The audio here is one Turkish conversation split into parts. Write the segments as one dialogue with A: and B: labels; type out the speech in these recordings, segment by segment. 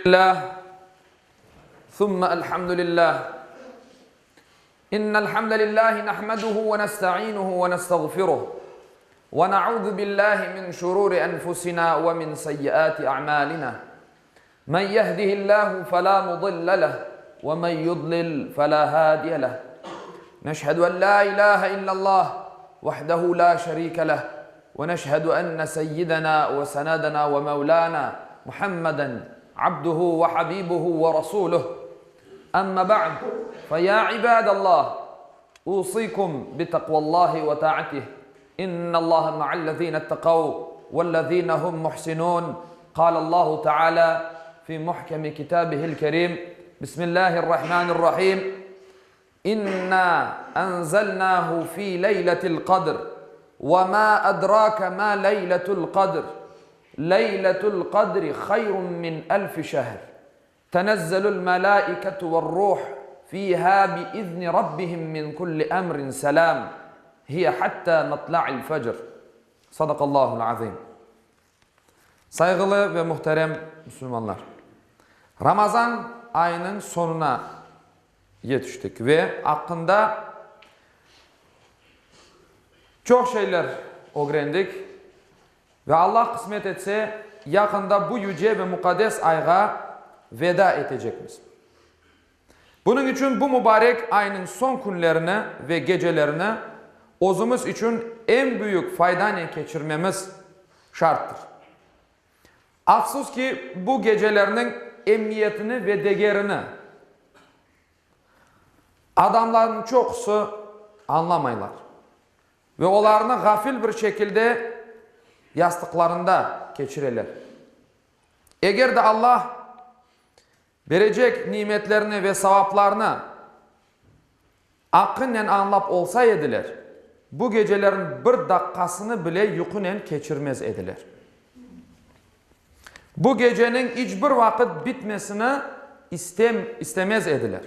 A: لله ثم الحمد لله إن الحمد لله نحمده ونستعينه ونستغفره ونعوذ بالله من شرور أنفسنا ومن سيئات أعمالنا من يهده الله فلا مضل له ومن يضلل فلا هادي له نشهد أن لا إله إلا الله وحده لا شريك له ونشهد أن سيدنا وسندنا ومولانا محمدا عبده وحبيبه ورسوله أما بعد فيا عباد الله أوصيكم بتقوى الله وطاعته إن الله مع الذين اتقوا والذين هم محسنون قال الله تعالى في محكم كتابه الكريم بسم الله الرحمن الرحيم إنا أنزلناه في ليلة القدر وما أدراك ما ليلة القدر ليلة القدر خير من 1000 شهر تنزل الملائكة والروح فيها بإذن ربهم من كل أمر سلام هي حتى مطلع الفجر Sadakallahul azim. Saygılı ve muhterem Müslümanlar, Ramazan ayının sonuna yetiştik ve hakkında çok şeyler öğrendik ve Allah kısmet etse yakında bu yüce ve mukaddes ayga veda edeceğiz. Bunun için bu mübarek ayının son günlerini ve gecelerini özümüz için en büyük faydayla geçirmemiz şarttır. Afsus ki bu gecelerinin emniyetini ve değerini adamların çoğusu anlamaylar ve onlarını gafil bir şekilde yastıklarında geçirirler. Eğer de Allah verecek nimetlerini ve sevaplarını akınen anlap olsaydılar, bu gecelerin bir dakikasını bile yukunen geçirmez ediler. Bu gecenin hiçbir vakit bitmesini istemez ediler.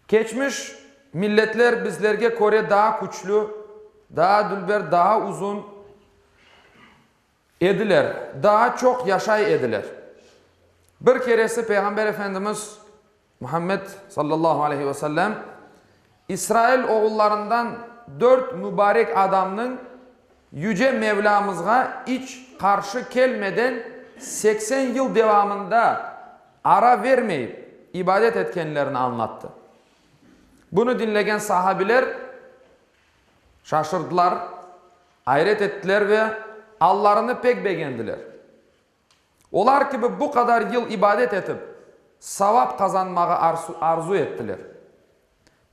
A: Geçmiş milletler bizlerge göre daha güçlü, daha dülber, daha uzun ediler. Daha çok yaşay ediler. Bir keresi Peygamber Efendimiz Muhammed sallallahu aleyhi ve sellem İsrail oğullarından 4 mübarek adamın yüce Mevlamızga hiç karşı gelmeden 80 yıl devamında ara vermeyip ibadet etkenlerini anlattı. Bunu dinleyen sahabiler şaşırdılar, hayret ettiler ve Allah'ını pek beğendiler. Onlar gibi bu kadar yıl ibadet edip sevap kazanmağı arzu ettiler.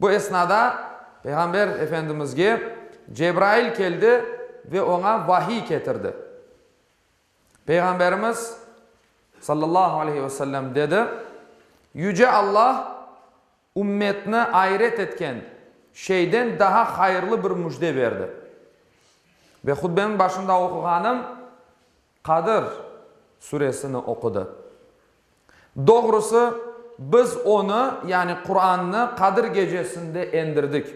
A: Bu esnada Peygamber Efendimiz'e Cebrail geldi ve ona vahiy getirdi. Peygamberimiz sallallahu aleyhi ve sellem dedi, Yüce Allah ümmetine hayret etken şeyden daha hayırlı bir müjde verdi. Ve hutbenin başında okuğanım Kadir suresini okudu. Doğrusu biz onu yani Kur'an'ı Kadir gecesinde indirdik.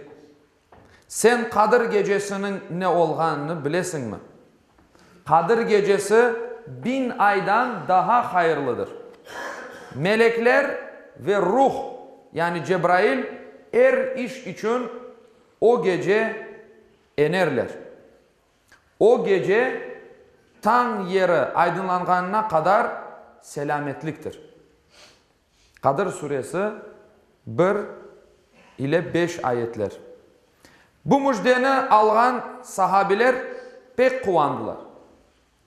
A: Sen Kadir gecesinin ne olganını bilesin mi? Kadir gecesi 1000 aydan daha hayırlıdır. Melekler ve ruh yani Cebrail her iş için o gece inerler. O gece tan yeri aydınlanğanına kadar selametliktir. Kadir suresi 1 ile 5 ayetler. Bu müjdeni algan sahabiler pek kuvandılar.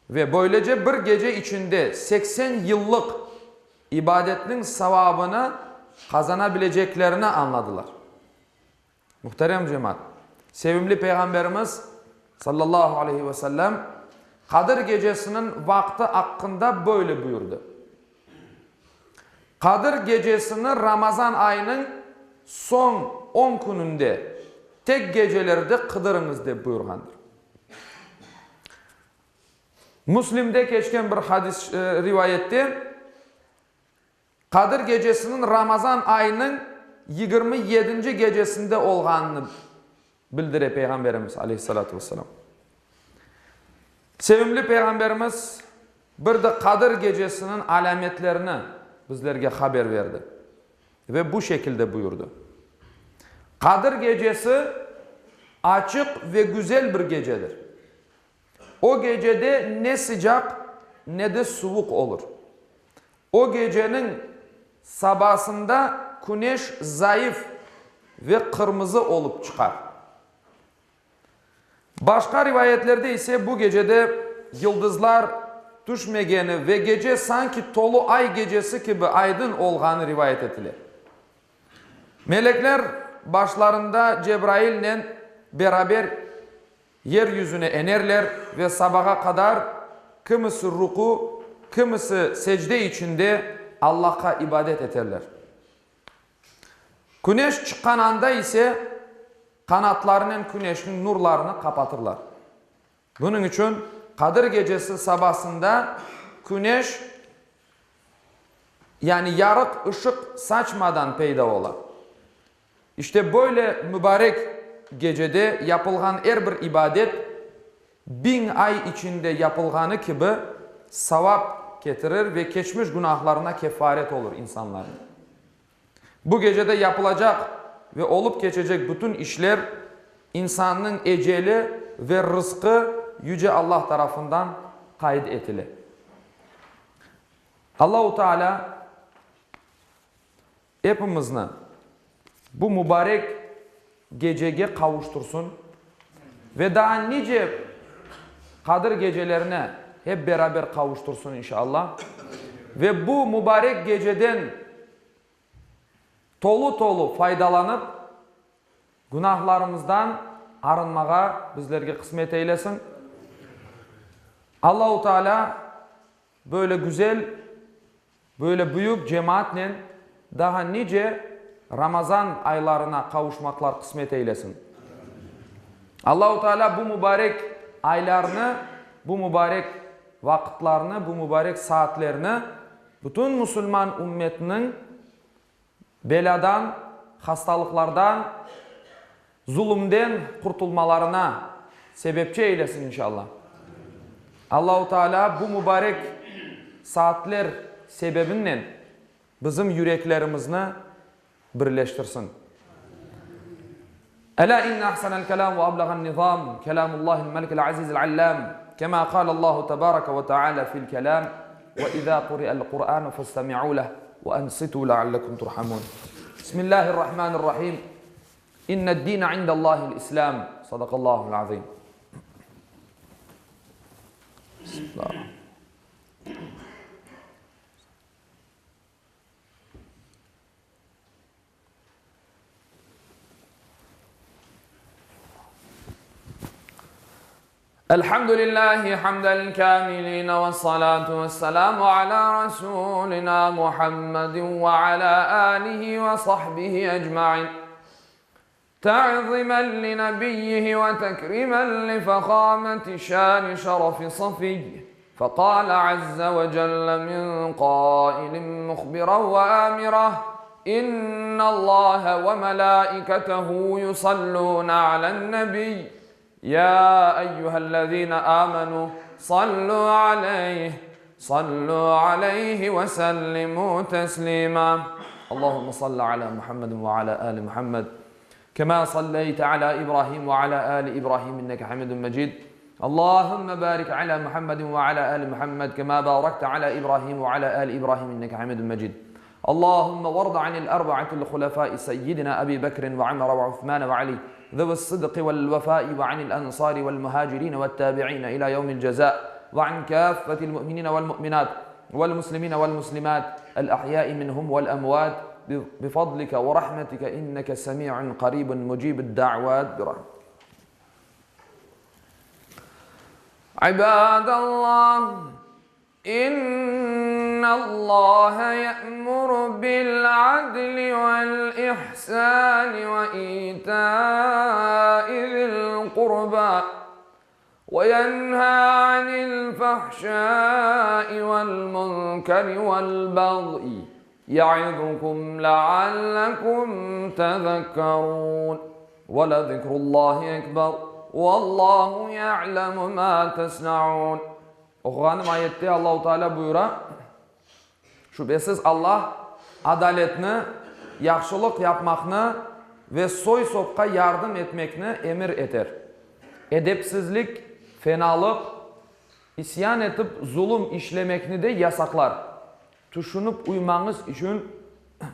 A: Ve böylece bir gece içinde 80 yıllık ibadetin sevabını kazanabileceklerini anladılar. Muhterem cemaat, sevimli Peygamberimiz sallallahu aleyhi ve sellem Kadir gecesinin vakti hakkında böyle buyurdu. Kadir gecesini Ramazan ayının son 10 gününde tek gecelerde kıdırınız diye buyurgandır. Müslim'de geçen bir hadis rivayette Kadir gecesinin Ramazan ayının 27. gecesinde olganını bildirir Peygamberimiz aleyhissalatü vesselam. Sevimli Peygamberimiz bir de Kadir gecesinin alametlerini bizlerge haber verdi. Ve bu şekilde buyurdu. Kadir gecesi açık ve güzel bir gecedir. O gecede ne sıcak ne de soğuk olur. O gecenin sabahında güneş zayıf ve kırmızı olup çıkar. Başka rivayetlerde ise bu gecede yıldızlar düşmegeni ve gece sanki tolu ay gecesi gibi aydın olganı rivayet edilir. Melekler başlarında Cebrail ile beraber yeryüzüne inerler ve sabaha kadar kimisi ruku, kimisi secde içinde Allah'a ibadet ederler. Güneş çıkan anda ise kanatlarının güneşin nurlarını kapatırlar. Bunun için Kadir gecesi sabahında güneş yani yarık ışık saçmadan peyda olur. İşte böyle mübarek gecede yapılgan her bir ibadet 1000 ay içinde yapılganı gibi sevap getirir ve geçmiş günahlarına kefaret olur insanların. Bu gecede yapılacak ve olup geçecek bütün işler insanın eceli ve rızkı Yüce Allah tarafından kaydedilir. Allah-u Teala hepimizni bu mübarek geceye kavuştursun ve daha nice Kadir gecelerine hep beraber kavuştursun inşallah. Ve bu mübarek geceden tolu faydalanıp günahlarımızdan arınmağa bizlerge kısmet eylesin. Allah-u Teala böyle güzel, böyle büyük cemaatle daha nice Ramazan aylarına kavuşmaklar kısmet eylesin. Allah-u Teala bu mübarek aylarını, bu mübarek vakitlerini, bu mübarek saatlerini bütün Müslüman ümmetinin beladan, hastalıklardan, zulümden kurtulmalarına sebepçi eylesin inşallah. Allah-u Teala bu mübarek saatler sebebiyle bizim yüreklerimizni birleştirsin. Ela inna ahsanal kelam ve ablagan nizam kelamullahil melikil azizil allam kema kâle Allahu tebareke ve teâlâ fil kelam ve izâ kuri'el Kur'an festemi'û leh ve ensitu leallekum turhamun. Bismillahirrahmanirrahim. İnned dîne indellâhil islam. Sadakallâhul azîm. Bismillah. Elhamdülillahi hamdel kâmilîne ve salatu ve selamu ala Resulina Muhammedin ve ala âlihi ve sahbihi ecma'in. تعظما لنبيه وتكريما لفخامة شان شرف صفيه فقال عز وجل من قائل مخبرا وآمرا إن الله وملائكته يصلون على النبي يا أيها الذين آمنوا صلوا عليه وسلموا تسليما اللهم صل على محمد وعلى آل محمد كما صليت على إبراهيم وعلى آل إبراهيم إنك حميد مجيد اللهم بارك على محمد وعلى آل محمد كما باركت على إبراهيم وعلى آل إبراهيم إنك حميد مجيد اللهم وارض عن الأربعة الخلفاء سيدنا أبي بكر وعمر وعثمان وعلي ذوي الصدق والوفاء وعن الأنصار والمهاجرين والتابعين إلى يوم الجزاء وعن كافة المؤمنين والمؤمنات والمسلمين والمسلمات الأحياء منهم والأموات بفضلك ورحمتك إنك سميع قريب مجيب الدعوات برحمتك. عباد الله إن الله يأمر بالعدل والإحسان وإيتاء ذي القربى وينهى عن الفحشاء والمنكر والبغي يعظكم لعلكم تذكرون ولذكر الله أكبر Vallahu ya'lemu ma tasna'un. Okuğanım ayette Allah-u Teala buyura, şüphesiz Allah adaletini, yaxşılık yapmakını ve soy sopka yardım etmekini emir eder. Edepsizlik, fenalık, isyan etip zulüm işlemekini de yasaklar. Tuşunup uymanız için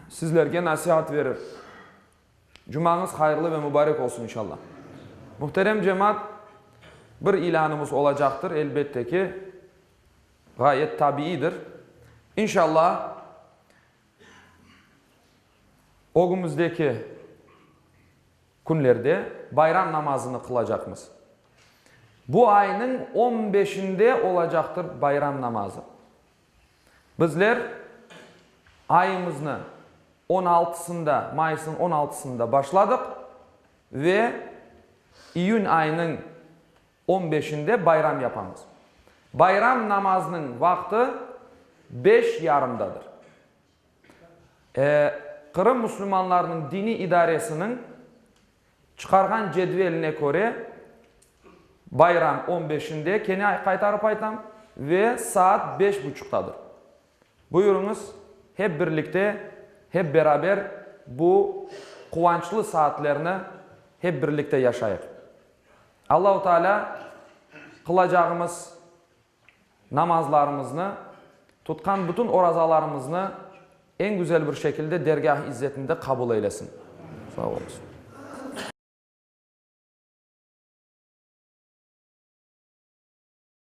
A: sizlerge nasihat verir. Cumanız hayırlı ve mübarek olsun inşallah. Muhterem cemaat, bir ilanımız olacaktır elbette ki. Gayet tabiidir. İnşallah o günümüzdeki günlerde bayram namazını kılacakmız. Bu ayının 15'inde olacaktır bayram namazı. Bizler ayımızın 16'sında, Mayıs'ın 16'sında başladık ve İyun ayının 15'inde bayram yapamız. Bayram namazının vakti 5:30'dadır. Kırım Müslümanlarının dini idaresinin çıkargan cedveline göre bayram 15'inde kene kaytarıp aytam ve saat 5:30'dadır. Buyurunuz hep birlikte, hep beraber bu kıvançlı saatlerini hep birlikte yaşayır. Allah-u Teala kılacağımız namazlarımızı, tutkan bütün orazalarımızı en güzel bir şekilde dergah izzetinde kabul eylesin. Sağ olasın.